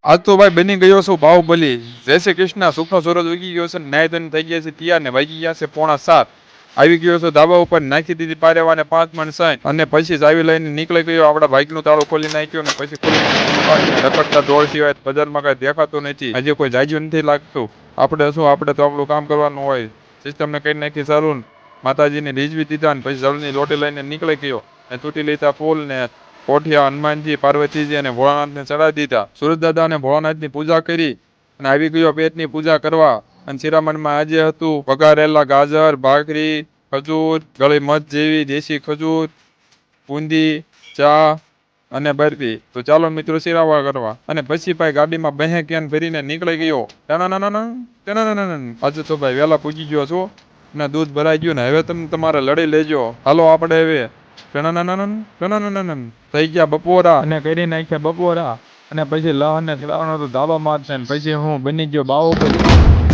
આજ તો ભાઈ બની ગયો છું બાહુબલી. જય શ્રી કૃષ્ણ. સુખનો સૂરજ ઉગી ગયો છે, નાય ધોઈને થઈ ગયા છે તૈયાર ને વાગી ગયા છે 6:45. આવી ગયો છે ધાબા ઉપર, નાખી દીધી પારેવાને 5 મણ સાઈન અને પછી ચાવી લઈને નીકળી ગયો. આપણા બાઇકનું તાળું ખોલી નાખ્યો ને પછી ખોલી રખડતા દોડ સિવાય બજારમાં કઈ દેખાતું નથી. હજી કોઈ જાજુ નથી લાગતું. આપણે તો આપણું કામ કરવાનું હોય. સિસ્ટમને કઈ નાખી સારું, માતાજીને રીઝવી દીધા ને પછી જળની લોટી લઈને નીકળી ગયો ને તૂટી લેતા ફૂલ ને કોઠિયા હનુમાનજી, પાર્વતીજી અને ભોળાનાથને ચડાવી દીધા. સુરજદાદા અને ભોળાનાથની પૂજા કરી અને આવી ગયો પેટની પૂજા કરવા. અને શિરામણમાં આજે હતું વઘારેલા ગાજર, ભાખરી, ખજૂર, ગળી મધ જેવી દેશી ખજૂર, બુંદી, ચા અને બરફી. તો ચાલો મિત્રો શિરાવા કરવા. અને પછી ભાઈ ગાડીમાં બેહે કેન ભરીને નીકળી ગયો. આજે તો ભાઈ વહેલા પૂજી ગયો છો ને દૂધ ભરાઈ ગયું ને હવે તમે તમારે લડી લેજો. હાલો આપણે હવે થઈ ગયા બપોરા અને કરી નાખ્યા બપોરા અને પછી લહને ખીલાવાનો તો ધાબા મારશે ને પછી હું બની ગયો બાહુબલી.